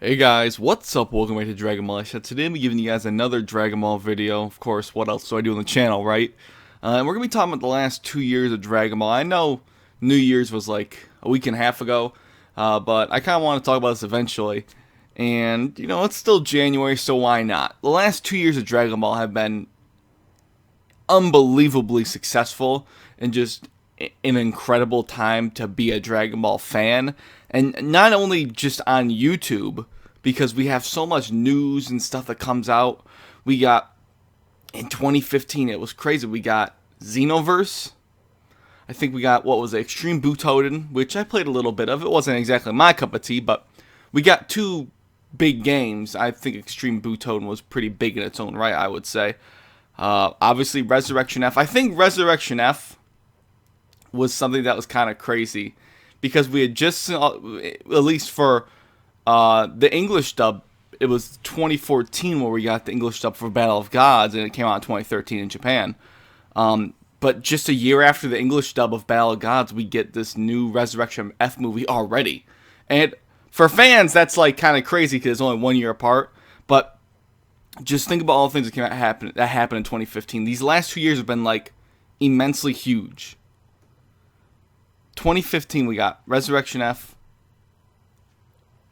Hey guys, what's up? Welcome back to Dragon Ball. Today I'm giving you guys another Dragon Ball video. Of course, what else do I do on the channel, right? And we're going to be talking about the last 2 years of Dragon Ball. I know New Year's was like a week and a half ago, but I kind of want to talk about this eventually. And, you know, it's still January, so why not? The last 2 years of Dragon Ball have been unbelievably successful and just an incredible time to be a Dragon Ball fan. And not only just on YouTube, because we have so much news and stuff that comes out. We got, in 2015, it was crazy. We got Xenoverse. I think we got, what was it, Extreme Butoden, which I played a little bit of. It wasn't exactly my cup of tea, but we got two big games. I think Extreme Butoden was pretty big in its own right, I would say. Obviously, Resurrection F. I think Resurrection F was something that was kind of crazy, because we had just, at least for the English dub, it was 2014 where we got the English dub for Battle of Gods, and it came out in 2013 in Japan. But just a year after the English dub of Battle of Gods, we get this new Resurrection F movie already. And for fans, that's like kind of crazy because it's only 1 year apart. But just think about all the things that happened in 2015. These last 2 years have been like immensely huge. 2015, we got Resurrection F,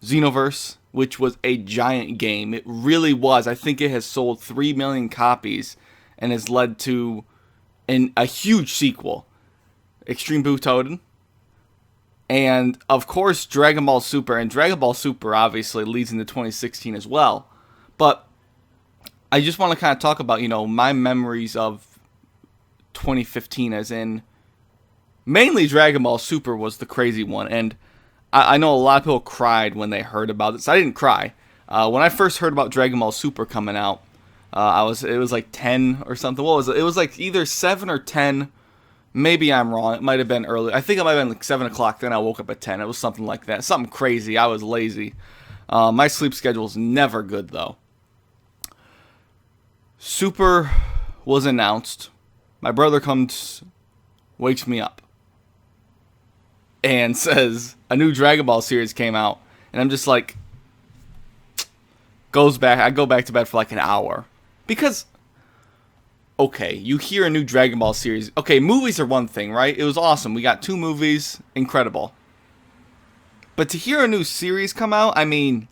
Xenoverse, which was a giant game. It really was. I think it has sold 3 million copies and has led to a huge sequel. Extreme Butoden. And, of course, Dragon Ball Super. And Dragon Ball Super, obviously, leads into 2016 as well. But I just want to kind of talk about, you know, my memories of 2015, as in mainly Dragon Ball Super was the crazy one, and I know a lot of people cried when they heard about this. I didn't cry. When I first heard about Dragon Ball Super coming out, it was like 10 or something. What was it? It was like either 7 or 10. Maybe I'm wrong. It might have been early. I think it might have been like 7 o'clock. Then I woke up at 10. It was something like that. Something crazy. I was lazy. My sleep schedule is never good, though. Super was announced. My brother comes, wakes me up, and says a new Dragon Ball series came out, and I'm just like, I go back to bed for like an hour, because, okay, you hear a new Dragon Ball series, okay, movies are one thing, right? It was awesome, we got 2 movies, incredible, but to hear a new series come out, I mean,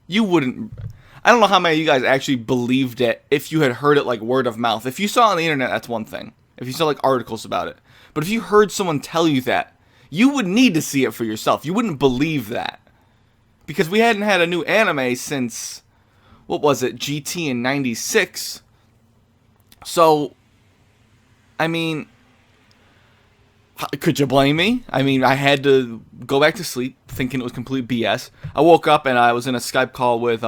I don't know how many of you guys actually believed it if you had heard it like word of mouth. If you saw it on the internet, that's one thing, if you saw like articles about it, but if you heard someone tell you that, you would need to see it for yourself. You wouldn't believe that. Because we hadn't had a new anime since, what was it, GT in 96. So, I mean, could you blame me? I mean, I had to go back to sleep thinking it was complete BS. I woke up and I was in a Skype call with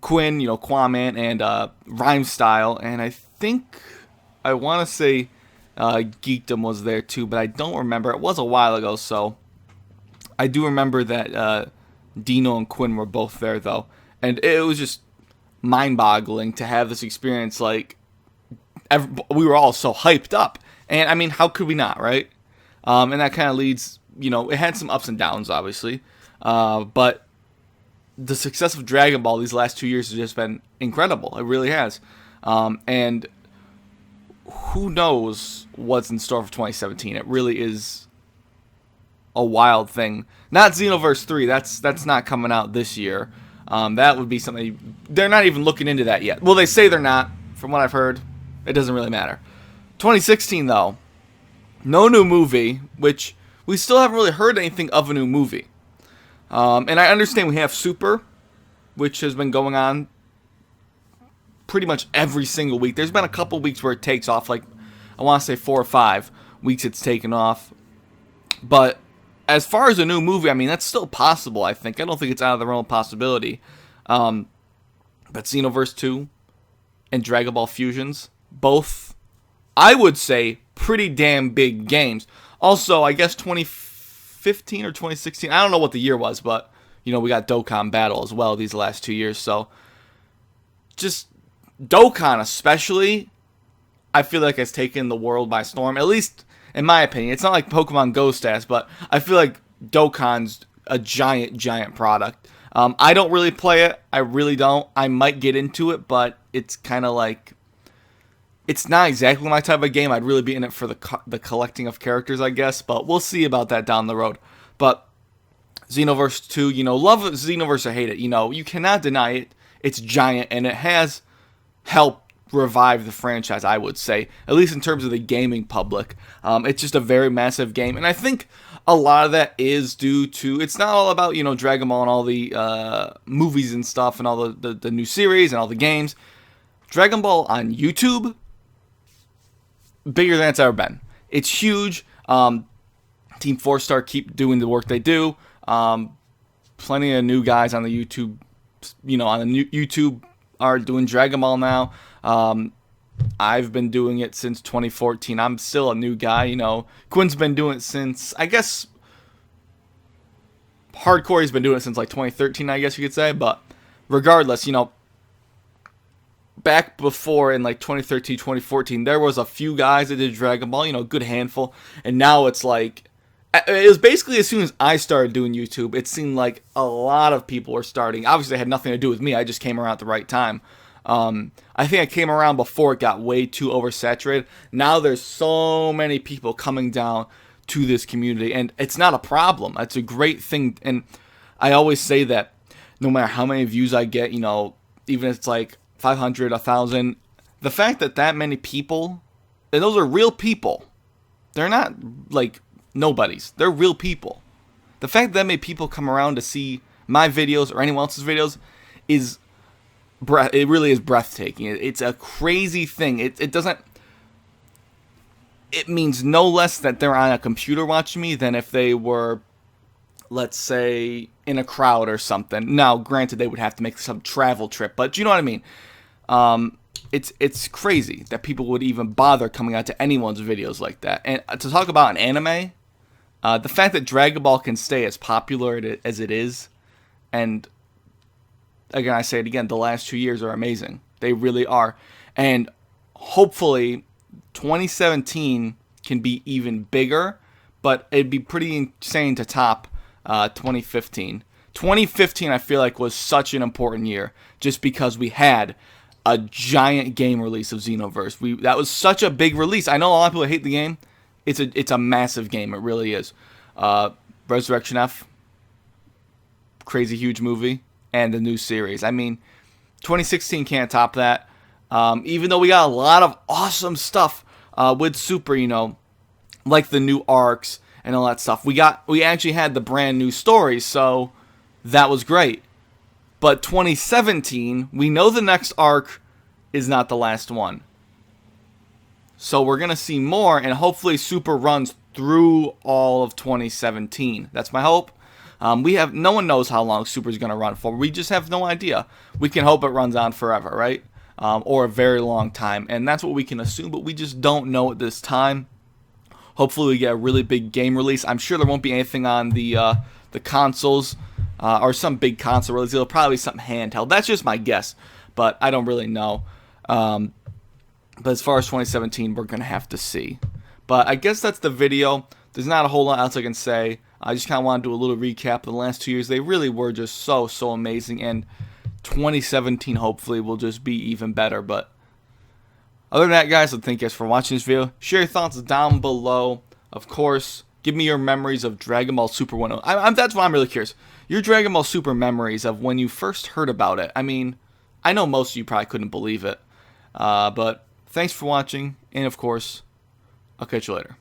Quinn, you know, Quaman, and Rhyme Style, and I want to say Geekdom was there too, but I don't remember. It was a while ago, so I do remember that Dino and Quinn were both there, though, and it was just mind-boggling to have this experience. Like, we were all so hyped up, and I mean, how could we not, right? And that kind of leads, you know, it had some ups and downs, obviously, but the success of Dragon Ball these last 2 years has just been incredible. It really has, and who knows what's in store for 2017. It really is a wild thing. Not Xenoverse 3. That's not coming out this year. That would be something. They're not even looking into that yet. Well, they say they're not. From what I've heard, it doesn't really matter. 2016, though. No new movie, which we still haven't really heard anything of a new movie. And I understand we have Super, which has been going on pretty much every single week. There's been a couple weeks where it takes off, like, I want to say 4 or 5 weeks it's taken off. But as far as a new movie, I mean, that's still possible, I think. I don't think it's out of the realm of possibility. But Xenoverse 2 and Dragon Ball Fusions, both, I would say, pretty damn big games. Also, I guess 2015 or 2016, I don't know what the year was, but, you know, we got Dokkan Battle as well these last 2 years, so just Dokkan especially, I feel like has taken the world by storm, at least in my opinion. It's not like Pokemon Go stats, but I feel like Dokkan's a giant product. I don't really play it. I really don't. I might get into it, but it's kind of like, it's not exactly my type of game. I'd really be in it for the collecting of characters, I guess. But we'll see about that down the road. But Xenoverse 2, love Xenoverse or hate it, you cannot deny it. It's giant, and it has helped revive the franchise, I would say, at least in terms of the gaming public. It's just a very massive game, and I think a lot of that is due to, it's not all about, Dragon Ball and all the movies and stuff and all the new series and all the games. Dragon Ball on YouTube, bigger than it's ever been. It's huge. Team 4-Star keep doing the work they do. Plenty of new guys on the YouTube, on the new YouTube are doing Dragon Ball now. I've been doing it since 2014. I'm still a new guy, Quinn's been doing it since, I guess, hardcore, he's been doing it since like 2013, I guess you could say. But regardless, back before in like 2013, 2014, there was a few guys that did Dragon Ball, a good handful. And now it's like, it was basically as soon as I started doing YouTube, it seemed like a lot of people were starting. Obviously, it had nothing to do with me. I just came around at the right time. I think I came around before it got way too oversaturated. Now there's so many people coming down to this community, and it's not a problem. It's a great thing. And I always say that no matter how many views I get, even if it's like 500, 1,000, the fact that many people, and those are real people, they're not like nobodies. They're real people. The fact that many people come around to see my videos or anyone else's videos is, it really is breathtaking. It's a crazy thing. It doesn't, it means no less that they're on a computer watching me than if they were, let's say, in a crowd or something. Now, granted, they would have to make some travel trip, but you know what I mean. It's crazy that people would even bother coming out to anyone's videos like that. And to talk about an anime, the fact that Dragon Ball can stay as popular as it is, and again, I say it again, the last 2 years are amazing. They really are. And hopefully 2017 can be even bigger, but it'd be pretty insane to top 2015. 2015, I feel like, was such an important year just because we had a giant game release of Xenoverse. That was such a big release. I know a lot of people hate the game. It's a massive game. It really is. Resurrection F, crazy huge movie, and the new series. I mean, 2016 can't top that. Even though we got a lot of awesome stuff with Super, like the new arcs and all that stuff. We actually had the brand new stories, so that was great. But 2017, we know the next arc is not the last one. So we're going to see more, and hopefully Super runs through all of 2017. That's my hope. No one knows how long Super's going to run for. We just have no idea. We can hope it runs on forever, right? Or a very long time. And that's what we can assume, but we just don't know at this time. Hopefully we get a really big game release. I'm sure there won't be anything on the consoles or some big console release. It'll probably be something handheld. That's just my guess, but I don't really know. But as far as 2017, we're going to have to see. But I guess that's the video. There's not a whole lot else I can say. I just kind of want to do a little recap of the last 2 years. They really were just so amazing. And 2017, hopefully, will just be even better. But other than that, guys, thank you guys for watching this video. Share your thoughts down below. Of course, give me your memories of Dragon Ball Super 1. That's why I'm really curious. Your Dragon Ball Super memories of when you first heard about it. I mean, I know most of you probably couldn't believe it. But thanks for watching. And, of course, I'll catch you later.